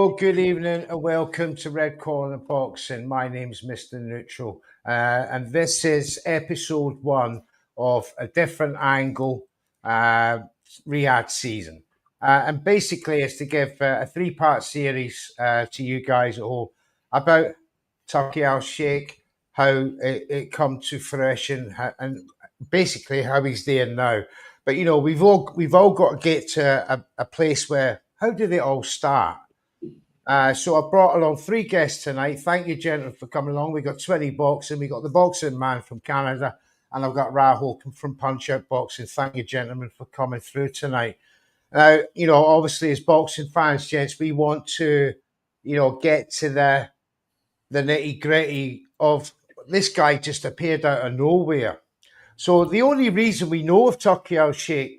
Hello, good evening, and welcome to Red Corner Boxing. My name's Mr. Neutral, and this is episode 1 of a different angle Riyadh season. And basically, it's to give a 3-part series to you guys at home about Turkey Al Sheikh, how it come to fruition, and basically how he's there now. But you know, we've all got to get to a place where how did it all start? So I brought along 3 guests tonight. Thank you, gentlemen, for coming along. We got 20 boxing. We got the boxing man from Canada, and I've got Rahul from Punch Out Boxing. Thank you, gentlemen, for coming through tonight. Now, you know, obviously, as boxing fans, gents, we want to, you know, get to the nitty gritty of this guy just appeared out of nowhere. So the only reason we know of Turkey Al Sheikh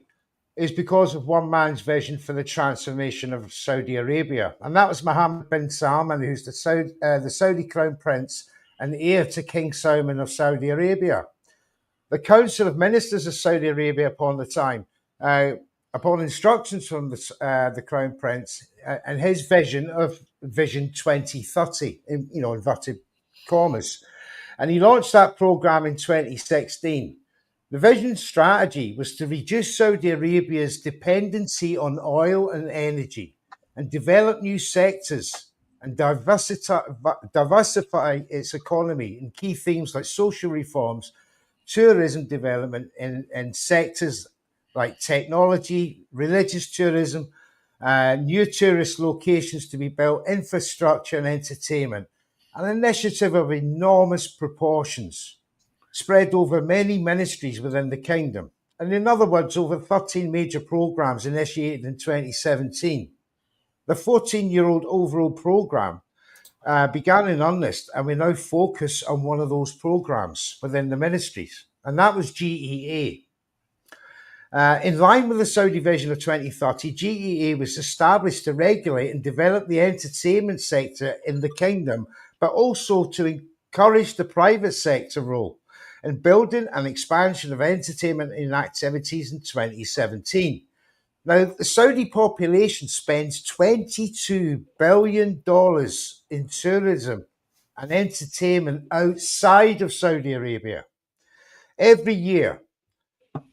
is because of one man's vision for the transformation of Saudi Arabia. And that was Mohammed bin Salman, who's the Saudi Crown Prince and heir to King Salman of Saudi Arabia. The Council of Ministers of Saudi Arabia upon the time, upon instructions from the Crown Prince and his vision of Vision 2030, in inverted commas. And he launched that programme in 2016. The vision strategy was to reduce Saudi Arabia's dependency on oil and energy and develop new sectors and diversify its economy in key themes like social reforms, tourism development in sectors like technology, religious tourism, new tourist locations to be built, infrastructure and entertainment, an initiative of enormous proportions, spread over many ministries within the kingdom. And in other words, over 13 major programs initiated in 2017. The 14-year-old overall program began in earnest, and we now focus on one of those programs within the ministries, and that was GEA. In line with the Saudi Vision of 2030, GEA was established to regulate and develop the entertainment sector in the kingdom, but also to encourage the private sector role in building and expansion of entertainment and activities in 2017. Now, the Saudi population spends $22 billion in tourism and entertainment outside of Saudi Arabia every year.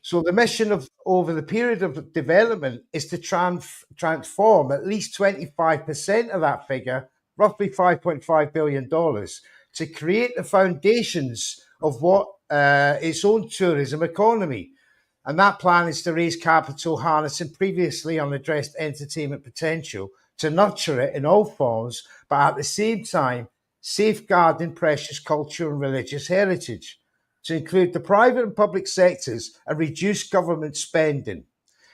So the mission of over the period of development is to transform at least 25% of that figure, roughly $5.5 billion, to create the foundations of what its own tourism economy. And that plan is to raise capital harnessing previously unaddressed entertainment potential to nurture it in all forms, but at the same time, safeguarding precious cultural and religious heritage, to include the private and public sectors and reduce government spending,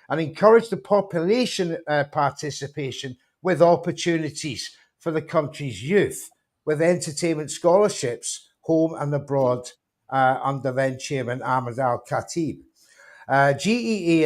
and encourage the population participation with opportunities for the country's youth, with entertainment scholarships, home and abroad, under then Chairman Ahmed Al-Khatib. GEA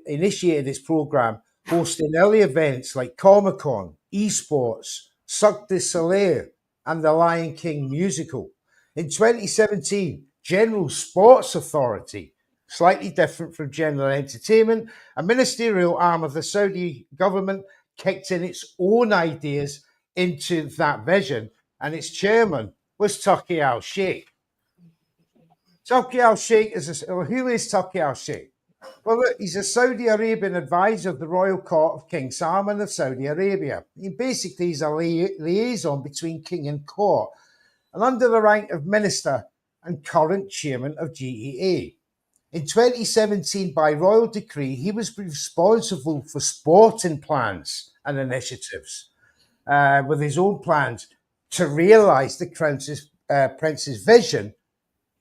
initiated its programme hosting early events like Comic-Con, esports, Cirque du Soleil, and the Lion King musical. In 2017, General Sports Authority, slightly different from general entertainment, a ministerial arm of the Saudi government, kicked in its own ideas into that vision, and its chairman was Turkey Al Sheikh. Turkey Al Sheikh who is Turkey Al Sheikh? Well, look, he's a Saudi Arabian advisor of the Royal Court of King Salman of Saudi Arabia. Basically, he's a liaison between king and court, and under the rank of minister and current chairman of GEA. In 2017, by royal decree, he was responsible for sporting plans and initiatives with his own plans to realise the prince's vision.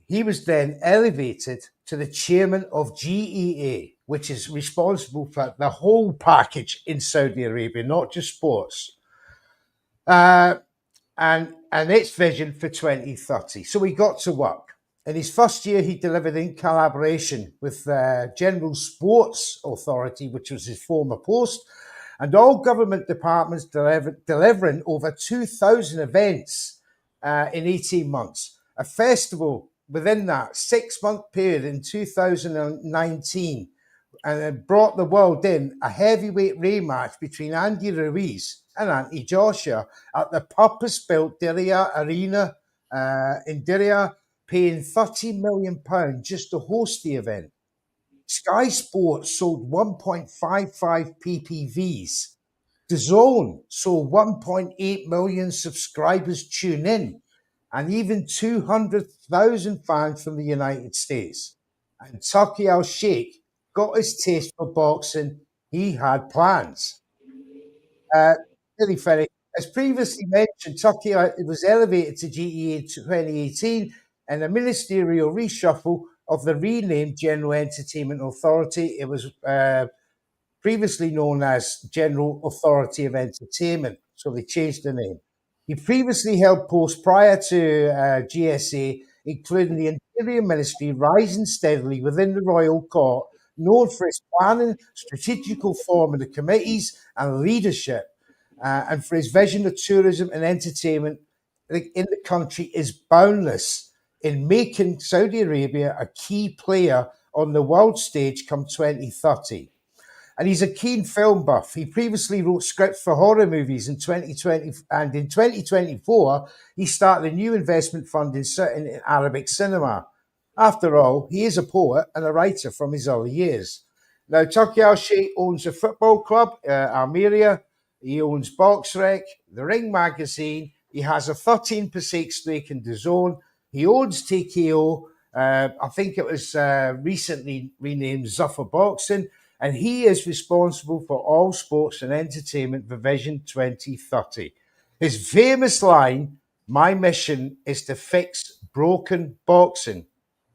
He was then elevated to the chairman of GEA, which is responsible for the whole package in Saudi Arabia, not just sports, and its vision for 2030. So he got to work. In his first year, he delivered in collaboration with General Sports Authority, which was his former post, and all government departments delivering over 2,000 events in 18 months. A festival within that 6-month period in 2019, and it brought the world in a heavyweight rematch between Andy Ruiz and Anthony Joshua at the purpose-built Diriyah Arena in Diriyah, paying £30 million just to host the event. Sky Sports sold 1.55 PPVs. DAZN saw 1.8 million subscribers tune in, and even 200,000 fans from the United States. And Turki Al Sheikh got his taste for boxing. He had plans. Really funny. As previously mentioned, Turkey was elevated to GEA in 2018, and a ministerial reshuffle of the renamed General Entertainment Authority. It was previously known as General Authority of Entertainment, so they changed the name. He previously held posts prior to GSA, including the Interior Ministry, rising steadily within the Royal Court, known for its planning, strategical form of the committees, and leadership, and for his vision of tourism and entertainment in the country is boundless in making Saudi Arabia a key player on the world stage come 2030. And he's a keen film buff. He previously wrote scripts for horror movies in 2020, and in 2024, he started a new investment fund in Arabic cinema. After all, he is a poet and a writer from his early years. Now, Turki Al Sheikh owns a football club, Almeria. He owns BoxRec, The Ring magazine. He has a 13% stake in DAZN. He owns TKO. I think it was recently renamed Zuffer Boxing. And he is responsible for all sports and entertainment for Vision 2030. His famous line, "My mission is to fix broken boxing."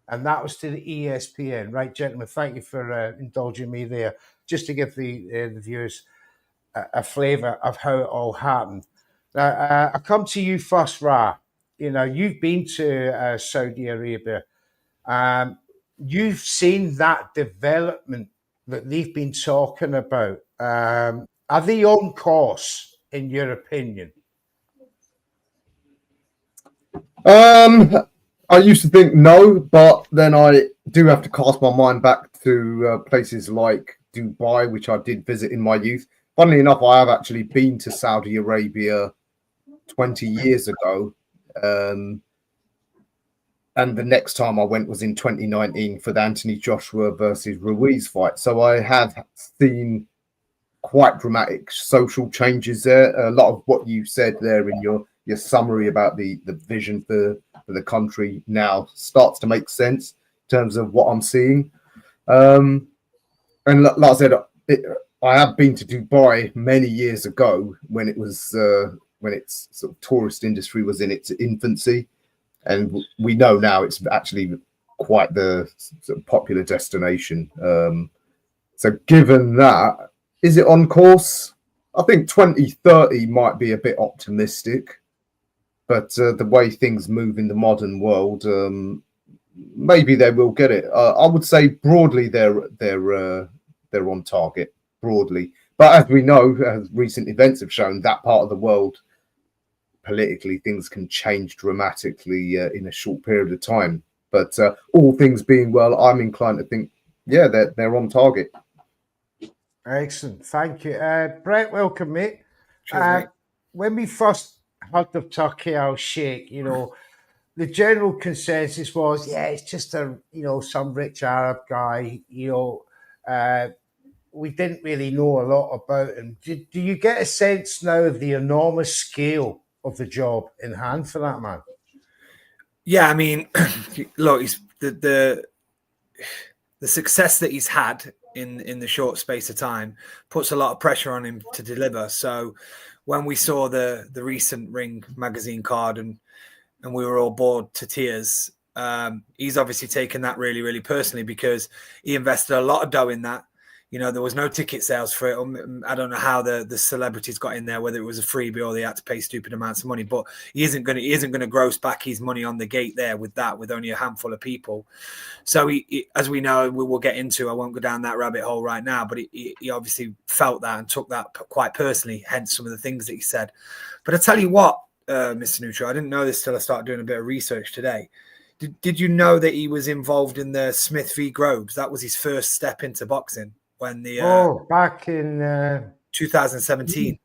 And that was to the ESPN. Right, gentlemen, thank you for indulging me there, just to give the viewers a flavour of how it all happened. Now, I come to you first, Ra. You know, you've been to Saudi Arabia. You've seen that development that they've been talking about. Are they on course, in your opinion? I used to think no, but then I do have to cast my mind back to places like Dubai, which I did visit in my youth. Funnily enough, I have actually been to Saudi Arabia 20 years ago. And the next time I went was in 2019 for the Anthony Joshua versus Ruiz fight. So I have seen quite dramatic social changes there. A lot of what you said there in your summary about the vision for the country now starts to make sense in terms of what I'm seeing. And like I said, I have been to Dubai many years ago when it was when its sort of tourist industry was in its infancy, and we know now it's actually quite the sort of popular destination. So given that, is it on course? I think 2030 might be a bit optimistic, but the way things move in the modern world, maybe they will get it. I would say broadly they're on target broadly, but as we know, as recent events have shown, that part of the world politically things can change dramatically in a short period of time. But all things being well, I'm inclined to think, yeah, they're on target. Excellent, thank you, Brett. Welcome, mate. Cheers, mate. When we first heard of Turki Al Sheikh, you know, the general consensus was, yeah, it's just some rich Arab guy. We didn't really know a lot about him. Do you get a sense now of the enormous scale of the job in hand for that man? Yeah, I mean, look, he's the success that he's had in the short space of time puts a lot of pressure on him to deliver. So when we saw the recent Ring magazine card and we were all bored to tears, he's obviously taken that really, really personally because he invested a lot of dough in that. You know, there was no ticket sales for it. I don't know how the celebrities got in there, whether it was a freebie or they had to pay stupid amounts of money. But he isn't going to gross back his money on the gate there with only a handful of people. So he, as we know, we will get into. I won't go down that rabbit hole right now. But he obviously felt that and took that quite personally. Hence some of the things that he said. But I tell you what, Mr. Neutral, I didn't know this till I started doing a bit of research today. Did you know that he was involved in the Smith v. Groves? That was his first step into boxing. When the back in 2017.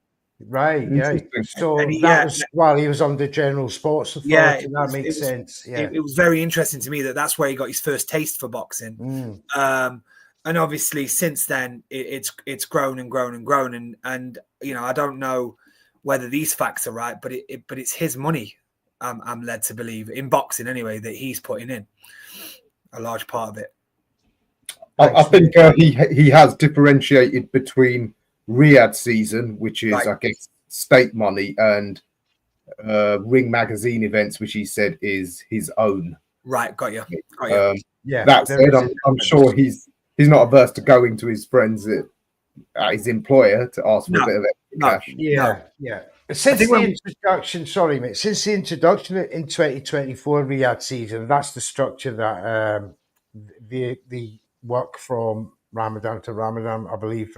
Right, yeah. Interesting. So And that was while he was under General Sports Authority. That makes sense. Yeah. It was very interesting to me that's where he got his first taste for boxing. And obviously since then it's grown and grown and grown. And you know, I don't know whether these facts are right, but it's his money. I'm led to believe in boxing anyway that he's putting in a large part of it. I think he has differentiated between Riyadh season, which is, I guess, state money, and Ring Magazine events, which he said is his own. Right, got you. Yeah. That said, I'm sure he's not averse to going to his friends at his employer to ask for a bit of extra cash. Yeah. Since the introduction, since the introduction in 2024 Riyadh season, that's the structure that the work from Ramadan to Ramadan, I believe.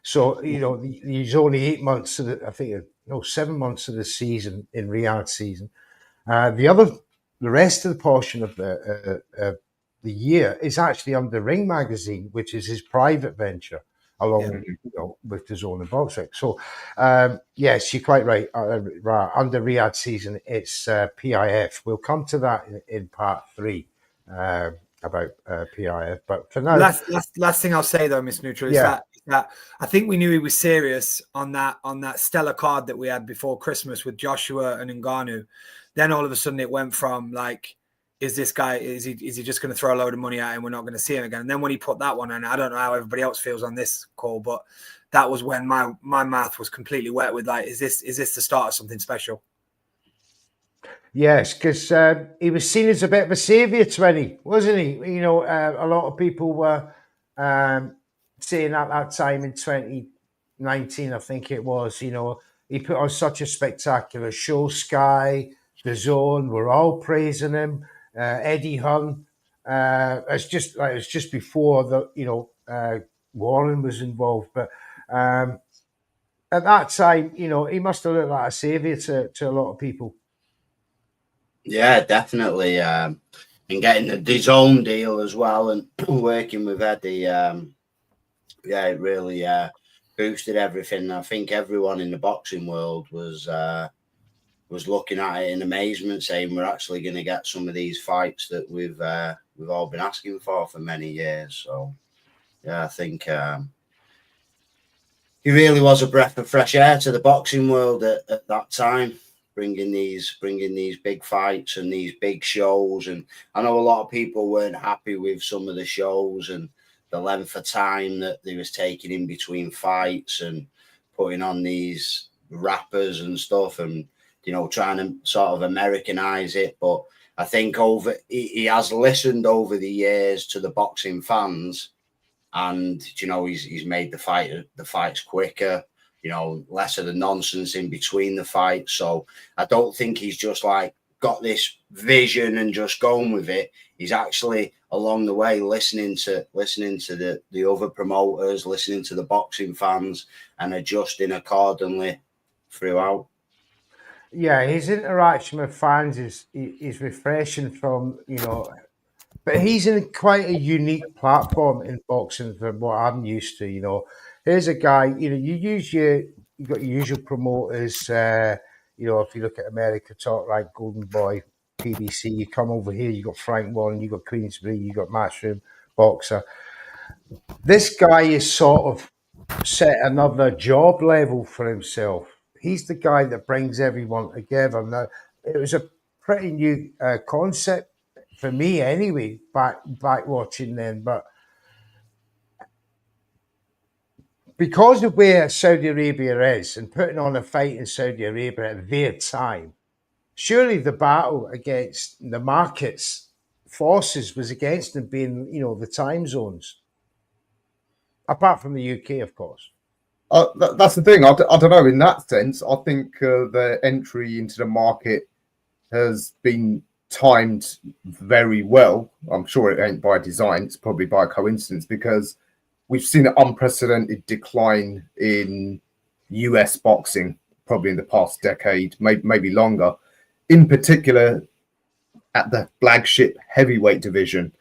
So you know, he's only 8 months. I think 7 months of the season in Riyadh season. The rest of the portion of the year is actually under Ring Magazine, which is his private venture, along with his own boxing. So yes, you're quite right. Under Riyadh season, it's PIF. We'll come to that in part 3. About PIF, but for now, last thing I'll say though, Miss Neutral, is that I think we knew he was serious on that stellar card that we had before Christmas with Joshua and Ngannou. Then all of a sudden it went from like, is this guy, is he just going to throw a load of money at him? We're not going to see him again. And then when he put that one in, I don't know how everybody else feels on this call, but that was when my mouth was completely wet with like, is this the start of something special? Yes, because he was seen as a bit of a saviour, wasn't he? You know, a lot of people were saying at that time in 2019, I think it was, you know, he put on such a spectacular show. Sky, The Zone, were all praising him. Eddie Hearn, it's just before Warren was involved, but at that time, you know, he must have looked like a saviour to a lot of people. Yeah, definitely. And getting the DAZN deal as well, and working with Eddie, it really boosted everything. I think everyone in the boxing world was looking at it in amazement, saying we're actually going to get some of these fights that we've all been asking for many years. So, yeah, I think he really was a breath of fresh air to the boxing world at that time. Bringing these big fights and these big shows. And I know a lot of people weren't happy with some of the shows and the length of time that they was taking in between fights and putting on these rappers and stuff and, you know, trying to sort of Americanize it. But I think he has listened over the years to the boxing fans, and, you know, he's made the fights quicker. You know, less of the nonsense in between the fights. So I don't think he's just like got this vision and just going with it. He's actually along the way listening to the other promoters, listening to the boxing fans, and adjusting accordingly throughout. Yeah, his interaction with fans is refreshing from, you know, but he's in quite a unique platform in boxing from what I'm used to, you know. Here's a guy, you know, you've got your usual promoters, you know, if you look at America, Talk Right, Golden Boy, PBC, you come over here, you got Frank Warren, you got Queensbury, you got Matchroom, Boxer. This guy is sort of set another job level for himself. He's the guy that brings everyone together. Now, it was a pretty new concept for me anyway, back watching then, but because of where Saudi Arabia is and putting on a fight in Saudi Arabia at their time, surely the battle against the markets forces was against them being, you know, the time zones. Apart from the UK, of course. That's the thing. I don't know. In that sense, I think the entry into the market has been timed very well. I'm sure it ain't by design. It's probably by coincidence, because we've seen an unprecedented decline in US boxing, probably in the past decade, maybe longer. In particular, at the flagship heavyweight division,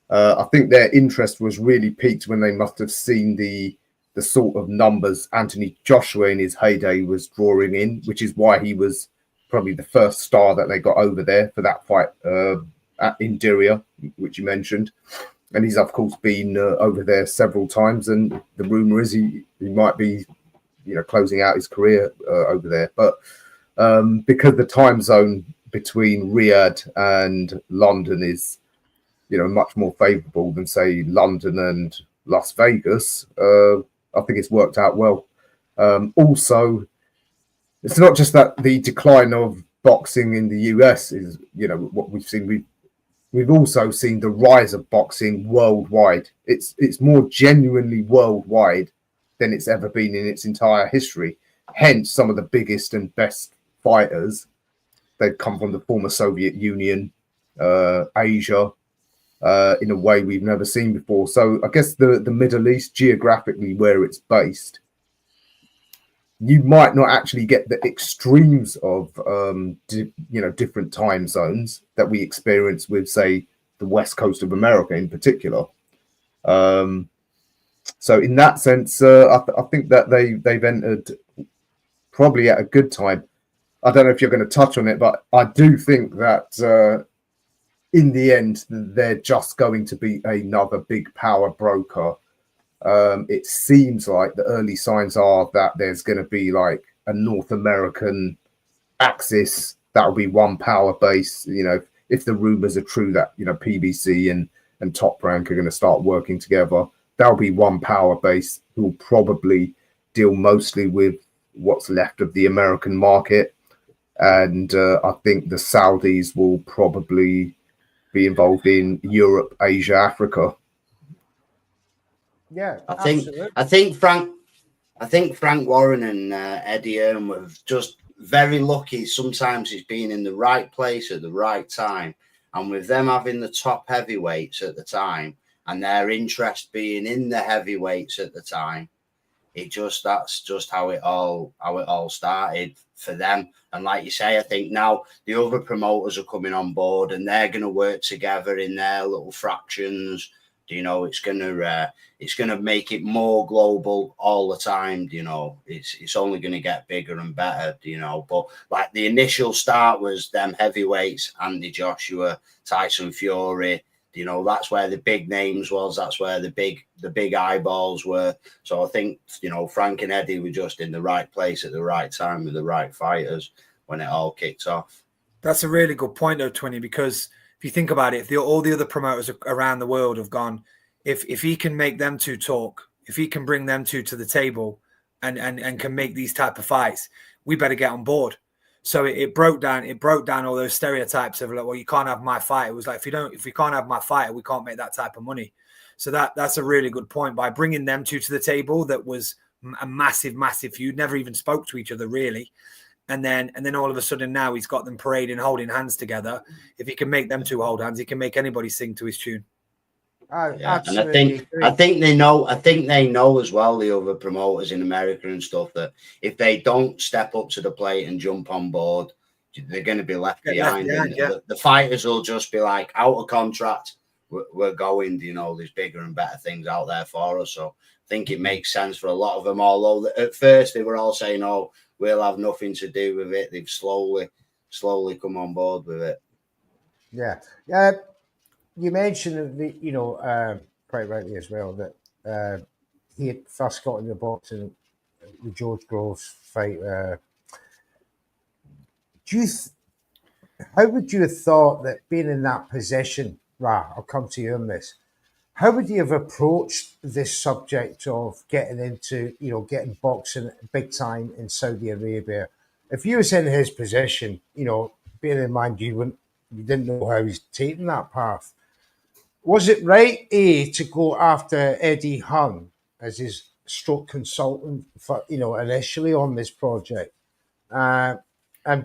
I think their interest was really peaked when they must have seen the the sort of numbers Anthony Joshua in his heyday was drawing in, which is why he was probably the first star that they got over there for that fight in Diriyah, which you mentioned. And he's, of course, been over there several times. And the rumor is he might be, closing out his career over there. But because the time zone between Riyadh and London is, much more favorable than, say, London and Las Vegas, I think it's worked out well. Also, it's not just that the decline of boxing in the US is, what we've seen. We've also seen the rise of boxing worldwide. It's more genuinely worldwide than it's ever been in its entire history. Hence, some of the biggest and best fighters, they've come from the former Soviet Union, Asia, in a way we've never seen before. So I guess the Middle East, geographically where it's based, you might not actually get the extremes of different time zones that we experience with, say, the West Coast of America in particular. So in that sense, I think that they've entered probably at a good time. I don't know if you're going to touch on it, but I do think that in the end, they're just going to be another big power broker. It seems like the early signs are that there's going to be like a North American axis that'll be one power base. If the rumors are true that PBC and Top Rank are going to start working together, that'll be one power base who will probably deal mostly with what's left of the American market, and I think the Saudis will probably be involved in Europe, Asia, Africa. Yeah, I think Frank Warren and Eddie Earn were just very lucky. Sometimes he's been in the right place at the right time, and with them having the top heavyweights at the time and their interest being in the heavyweights at the time, that's just how it all started for them. And like you say, I think now the other promoters are coming on board and they're going to work together in their little fractions. It's gonna make it more global all the time. It's only going to get bigger and better. But like the initial start was them heavyweights, Andy Joshua, Tyson Fury. That's where the big names was. That's where the big eyeballs were. So I think Frank and Eddie were just in the right place at the right time with the right fighters when it all kicked off. That's a really good point, though, Twinny, because if you think about it, if all the other promoters around the world have gone, if he can make them two talk, if he can bring them two to the table and can make these type of fights, we better get on board. So it broke down all those stereotypes of like, well, you can't have my fighter. It was like, if we can't have my fighter, we can't make that type of money. So that's a really good point. By bringing them two to the table, that was a massive feud, never even spoke to each other really. And then all of a sudden now he's got them parading, holding hands together. If he can make them two hold hands, he can make anybody sing to his tune. Yeah. And I think they know as well, the other promoters in America and stuff, that if they don't step up to the plate and jump on board, they're going to be left behind. The fighters will just be like, out of contract, we're going. There's bigger and better things out there for us. So I think it makes sense for a lot of them. Although at first they were all saying, "Oh, we'll have nothing to do with it." They've slowly come on board with it. Yeah. You mentioned quite rightly as well that he had first got into boxing, the George Groves fight. How would you have thought that being in that position? I'll come to you on this. How would you have approached this subject of getting into, getting boxing big time in Saudi Arabia? If you was in his position, bearing in mind you didn't know how he's taking that path. Was it right, to go after Eddie Hearn as his stroke consultant for, initially on this project, and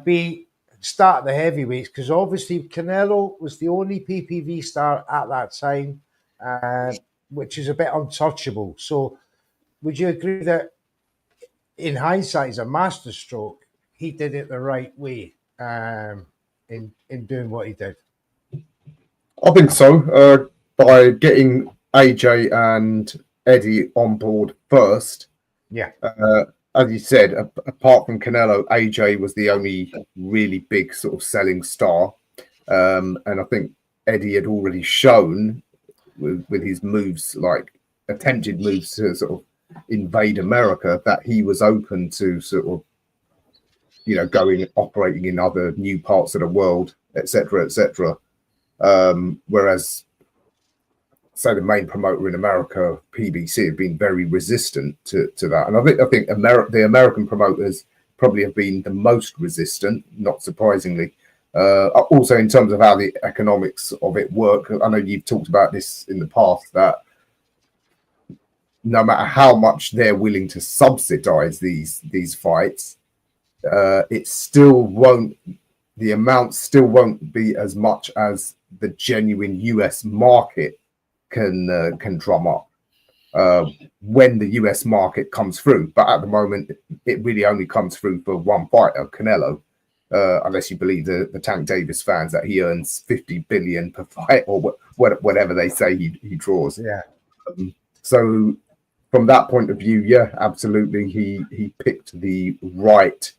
B, start the heavyweights? Because obviously Canelo was the only PPV star at that time, which is a bit untouchable. So would you agree that in hindsight, as a masterstroke, he did it the right way in doing what he did? I think so. By getting AJ and Eddie on board first. Yeah. As you said, apart from Canelo, AJ was the only really big sort of selling star. And I think Eddie had already shown with his moves, like attempted moves to sort of invade America, that he was open to sort of, you know, going operating in other new parts of the world, etc., etc. Whereas, say, the main promoter in America, PBC, have been very resistant to that, and I think the American promoters probably have been the most resistant, not surprisingly. Also, in terms of how the economics of it work, I know you've talked about this in the past, that no matter how much they're willing to subsidize these fights, it still won't. The amount still won't be as much as the genuine US market can drum up when the US market comes through. But at the moment, it really only comes through for one fighter, Canelo, unless you believe the Tank Davis fans that he earns 50 billion per fight or whatever they say he draws. Yeah. So from that point of view, yeah, absolutely, he picked the right.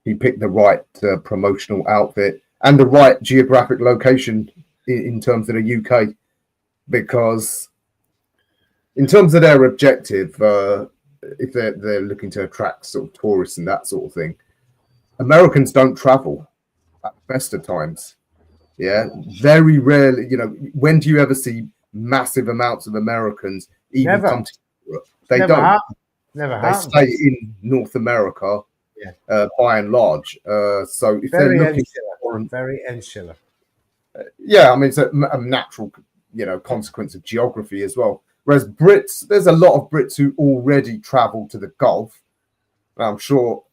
He picked the right promotional outfit and the right geographic location in terms of the UK, because in terms of their objective, if they're looking to attract sort of tourists and that sort of thing, Americans don't travel at the best of times. Yeah, very rarely. You know, when do you ever see massive amounts of Americans even come to Europe? They don't. Never They happened. stay in North America, by and large. So if Very they're looking insular, very insular. yeah, I mean, it's a natural, you know, consequence of geography as well. Whereas Brits, there's a lot of Brits who already travel to the Gulf. I'm sure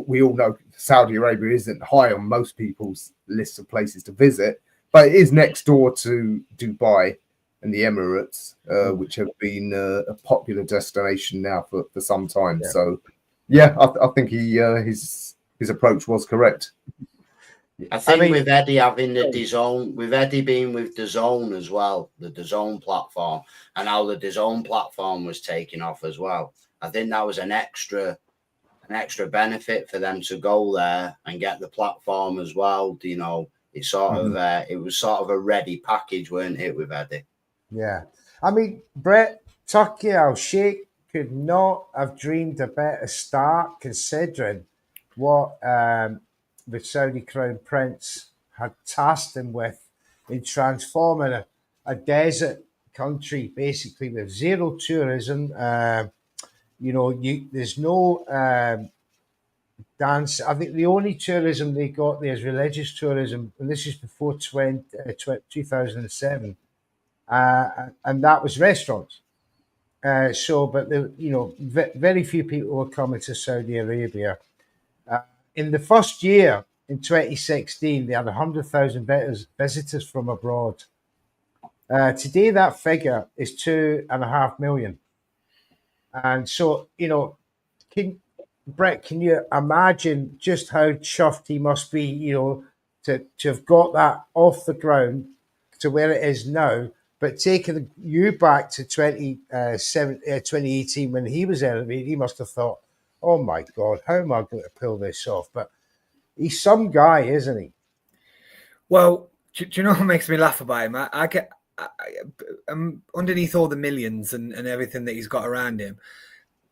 we all know Saudi Arabia isn't high on most people's list of places to visit, but it is next door to Dubai and the Emirates, which have been a popular destination now for some time. Yeah. So, yeah, I think his approach was correct. I think with Eddie having the DAZN, with Eddie being with DAZN as well, the DAZN platform, and how the DAZN platform was taking off as well, I think that was an extra benefit for them to go there and get the platform as well. You know, it sort of it was sort of a ready package, weren't it, with Eddie? Yeah, I mean, Brett Turkey Al Sheikh could not have dreamed a better start, considering what the Saudi Crown Prince had tasked him with in transforming a desert country basically with zero tourism. You know, there's no dance. I think the only tourism they got there is religious tourism, and this is before 2007, and that was restaurants. But very few people were coming to Saudi Arabia. In the first year, in 2016, they had 100,000 visitors from abroad. Today, that figure is 2.5 million. And so, you know, Brett, can you imagine just how chuffed he must be, you know, to have got that off the ground to where it is now, but taking you back to 2018 when he was elevated, he must have thought, oh my God, how am I going to pull this off? But he's some guy, isn't he? Well, do you know what makes me laugh about him? I'm underneath all the millions and everything that he's got around him.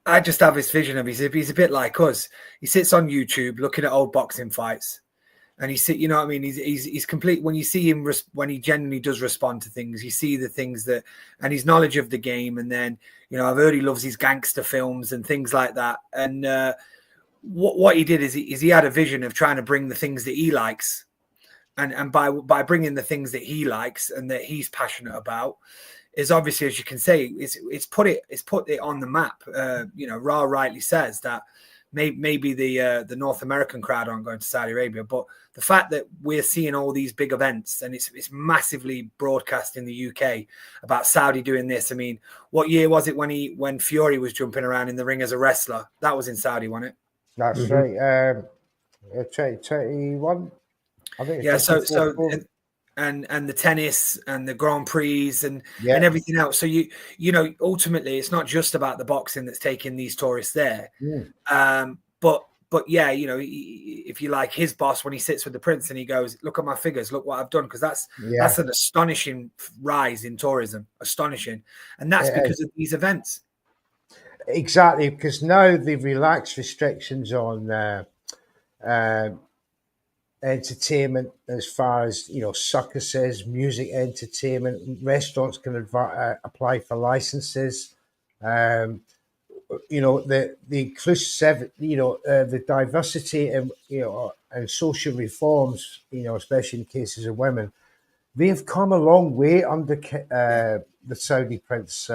I just have this vision of he's a bit like us. He sits on YouTube looking at old boxing fights, and you know what I mean? He's complete. When you see him, when he genuinely does respond to things, you see the things that, and his knowledge of the game. And then, you know, I've heard he loves his gangster films and things like that. And what he did is he had a vision of trying to bring the things that he likes, and by bringing the things that he likes and that he's passionate about, is obviously, as you can say, it's put it on the map. You know, Ra rightly says that maybe the North American crowd aren't going to Saudi Arabia, but the fact that we're seeing all these big events and it's massively broadcast in the UK about Saudi doing this. I mean, what year was it when Fury was jumping around in the ring as a wrestler? That was in Saudi, wasn't it? That's right. 2021. I think. Yeah. So and the tennis and the Grand Prix and everything else. So you know, ultimately, it's not just about the boxing that's taking these tourists there. But yeah, you know, if you like, his boss, when he sits with the prince and he goes, "Look at my figures, look what I've done," because that's an astonishing rise in tourism, astonishing, and that's because of these events. Exactly, because now they've relaxed restrictions on entertainment as far as, you know, circuses, music entertainment. Restaurants can apply for licenses. You know, the inclusive, you know, the diversity and, you know, and social reforms, you know, especially in cases of women, they've come a long way under the Saudi prince,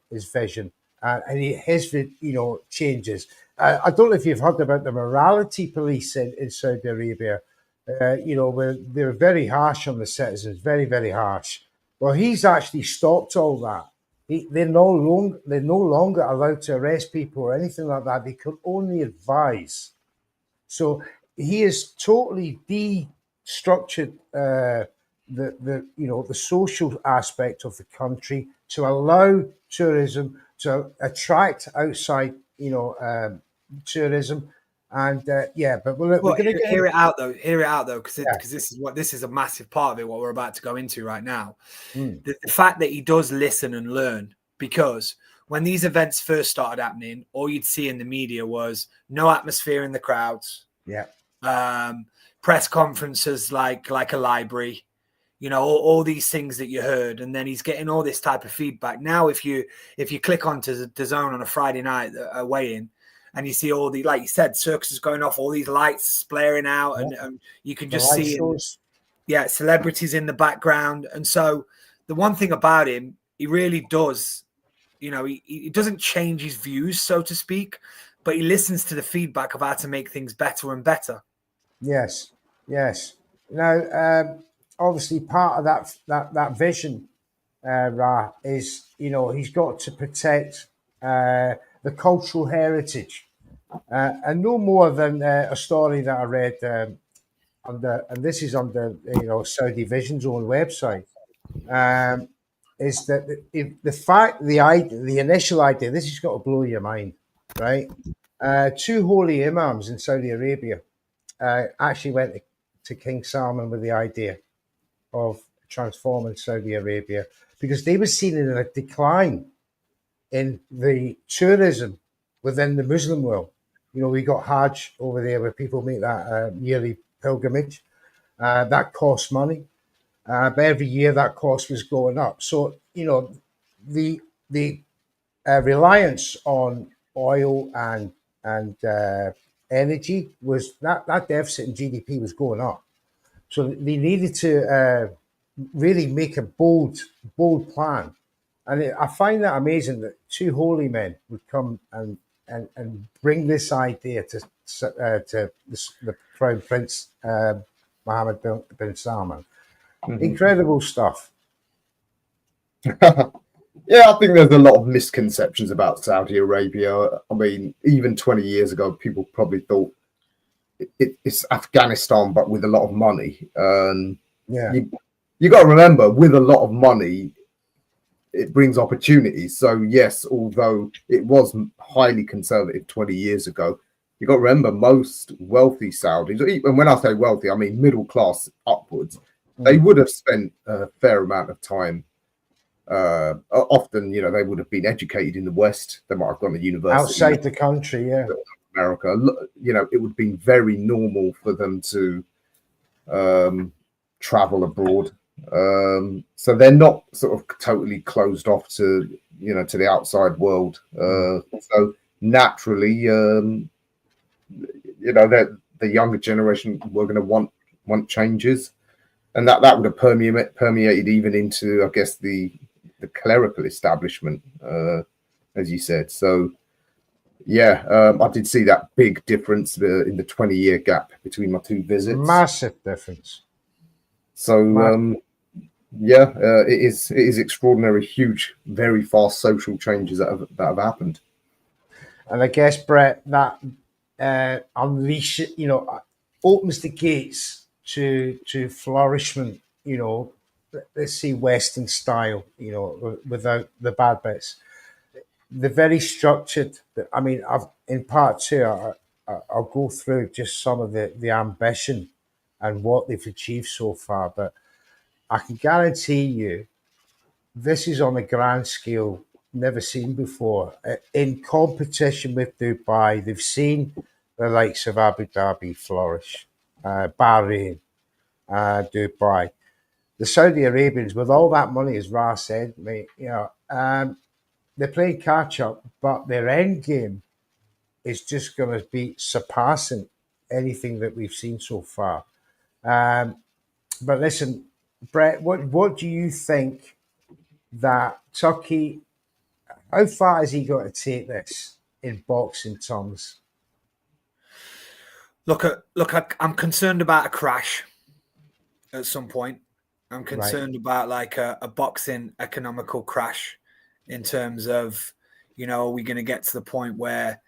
his vision, and his, you know, changes. I don't know if you've heard about the morality police in Saudi Arabia. You know, where they're very harsh on the citizens, very, very harsh. Well, he's actually stopped all that. They're no longer allowed to arrest people or anything like that. They can only advise. So he has totally destructured the you know, the social aspect of the country to allow tourism, to attract outside, you know, tourism. And but we're going to hear it out though, because this is a massive part of it, what we're about to go into right now. The fact that he does listen and learn, because when these events first started happening, all you'd see in the media was no atmosphere in the crowds. Press conferences like a library, you know, all these things that you heard, and then he's getting all this type of feedback. Now, if you click onto the Zone on a Friday night weigh-in, and you see all the, like you said, circuses going off, all these lights blaring out, and you can just see celebrities in the background. And so the one thing about him, he really does, you know, he doesn't change his views, so to speak, but he listens to the feedback of how to make things better and better. Yes. Now, obviously, part of that vision, Ra, is, you know, he's got to protect the cultural heritage, and no more than a story that I read and this is on the, you know, Saudi Vision's own website. Is that the initial idea? This has got to blow your mind, right? Two holy imams in Saudi Arabia actually went to King Salman with the idea of transforming Saudi Arabia, because they were seen in a decline in the tourism within the Muslim world. You know, we got Hajj over there where people make that yearly pilgrimage. That costs money. But every year that cost was going up. So, you know, the reliance on oil and energy was that deficit in GDP was going up. So they needed to really make a bold plan. And I find that amazing that two holy men would come and bring this idea to the Crown Prince Mohammed bin Salman. Incredible stuff. Yeah, I think there's a lot of misconceptions about Saudi Arabia. I mean, even 20 years ago, people probably thought it's Afghanistan, but with a lot of money. You got to remember, with a lot of money, it brings opportunities. So yes, although it was highly conservative 20 years ago, you got to remember most wealthy Saudis, and when I say wealthy, I mean middle class upwards, they would have spent a fair amount of time. Often, you know, they would have been educated in the West. They might have gone to university outside the country, America. You know, it would be very normal for them to travel abroad. So they're not sort of totally closed off to, you know, to the outside world. So naturally, you know, that the younger generation were going to want changes, and that would have permeated even into, I guess, the clerical establishment, as you said. So yeah, I did see that big difference in the 20-year gap between my two visits. Massive difference. So it is extraordinary, huge, very fast social changes that have happened. And I guess, Brett, that unleashes, you know, opens the gates to flourishment let's see Western style, without the bad bits. They're very structured. I mean, in part two, I'll go through just some of the ambition and what they've achieved so far. But I can guarantee you, this is on a grand scale never seen before. In competition with Dubai, they've seen the likes of Abu Dhabi flourish, Bahrain, Dubai. The Saudi Arabians, with all that money, as Ra said, mate, they're playing catch up, but their end game is just going to be surpassing anything that we've seen so far. But listen, Brett, what do you think that Turkey? How far has he got to take this in boxing terms? Look, I'm concerned about a crash at some point. I'm concerned about like a boxing economical crash in terms of, are we going to get to the point where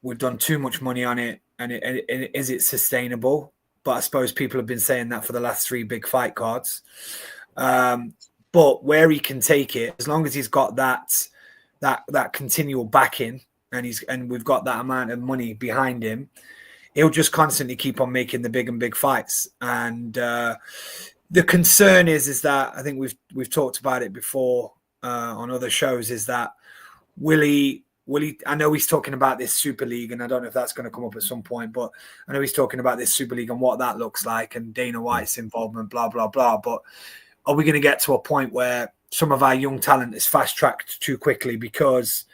we've done too much money on it and is it sustainable? But I suppose people have been saying that for the last 3 big fight cards. But where he can take it, as long as he's got that continual backing and we've got that amount of money behind him, he'll just constantly keep on making the big fights. And the concern is that I think we've talked about it before on other shows, is that will he? I know he's talking about this Super League, and I don't know if that's going to come up at some point, but I know he's talking about this Super League and what that looks like and Dana White's involvement, blah, blah, blah. But are we going to get to a point where some of our young talent is fast-tracked too quickly because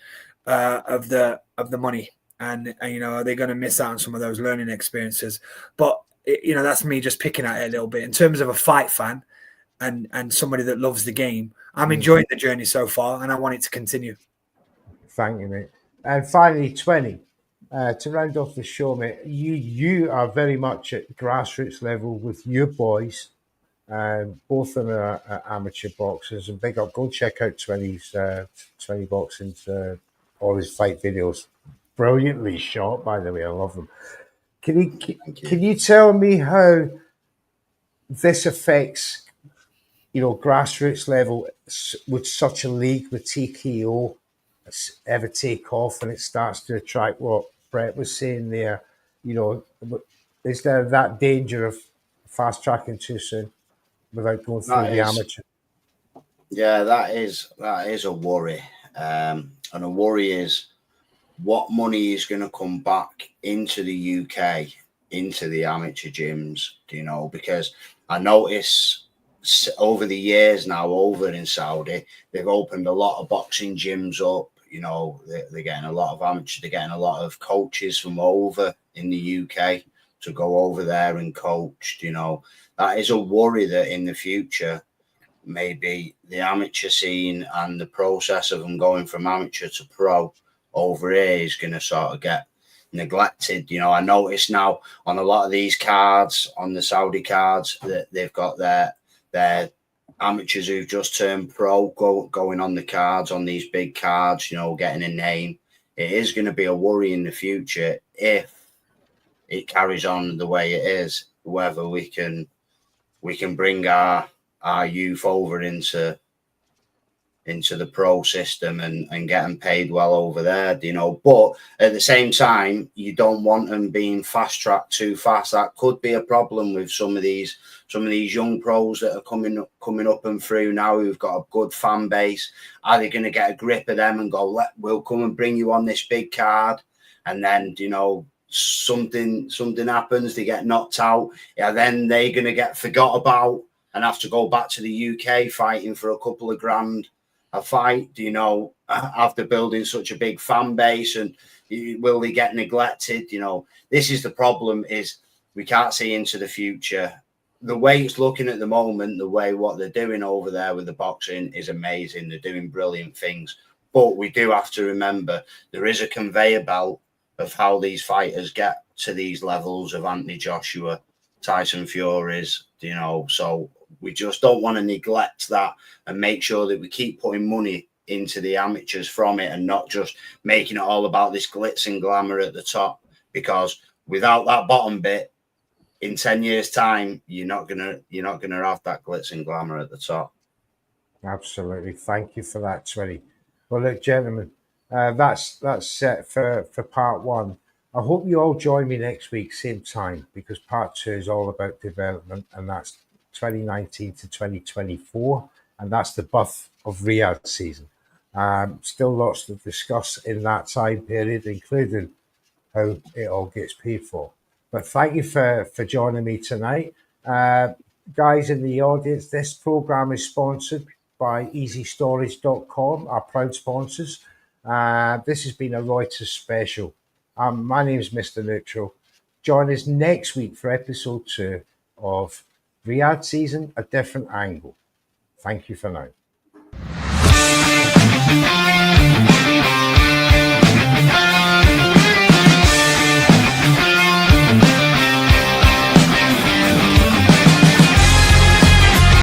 of the money? And are they going to miss out on some of those learning experiences? But, that's me just picking at it a little bit. In terms of a fight fan and somebody that loves the game, I'm enjoying the journey so far, and I want it to continue. Thank you, mate. And finally, 20. To round off the show, mate, you are very much at grassroots level with your boys. Both of them are amateur boxers, and big up. Go check out 20's 20 Boxing's all his fight videos. Brilliantly shot, by the way. I love them. Can you tell me how this affects, grassroots level? Would such a league with TKO ever take off and it starts to attract what Brett was saying there? Is there that danger of fast tracking too soon without going through the amateur? Yeah, that is a worry. And a worry is what money is going to come back into the UK, into the amateur gyms, because I notice over the years now over in Saudi, they've opened a lot of boxing gyms up. They're getting a lot of amateurs, they're getting a lot of coaches from over in the UK to go over there and coach. That is a worry that in the future, maybe the amateur scene and the process of them going from amateur to pro over here is going to sort of get neglected. I notice now on a lot of these cards, on the Saudi cards, that they've got their amateurs who've just turned pro going on the cards, on these big cards, getting a name. It is going to be a worry in the future if it carries on the way it is, whether we can bring our youth over into the pro system and get them paid well over there, but at the same time, you don't want them being fast tracked too fast. That could be a problem with some of these young pros that are coming up and through now, who've got a good fan base. Are they going to get a grip of them and go, we'll come and bring you on this big card, and then something happens, they get knocked out, then they're going to get forgot about and have to go back to the UK fighting for a couple of grand a fight, after building such a big fan base, and will they get neglected? This is the problem, is we can't see into the future. The way it's looking at the moment, what they're doing over there with the boxing is amazing. They're doing brilliant things, but we do have to remember there is a conveyor belt of how these fighters get to these levels of Anthony Joshua, Tyson Fury's, so we just don't want to neglect that and make sure that we keep putting money into the amateurs from it and not just making it all about this glitz and glamour at the top, because without that bottom bit, in 10 years' time, you're not gonna have that glitz and glamour at the top. Absolutely. Thank you for that, Twitty. Well, look, gentlemen, that's set for part one. I hope you all join me next week, same time, because part two is all about development, and that's 2019 to 2024, and that's the birth of Riyadh season. Still lots to discuss in that time period, including how it all gets paid for. But thank you for joining me tonight. Guys in the audience, this program is sponsored by easystorage.com, our proud sponsors. This has been a Reuters special. My name is Mr. Neutral. Join us next week for episode 2 of Riyadh season, a different angle. Thank you for now.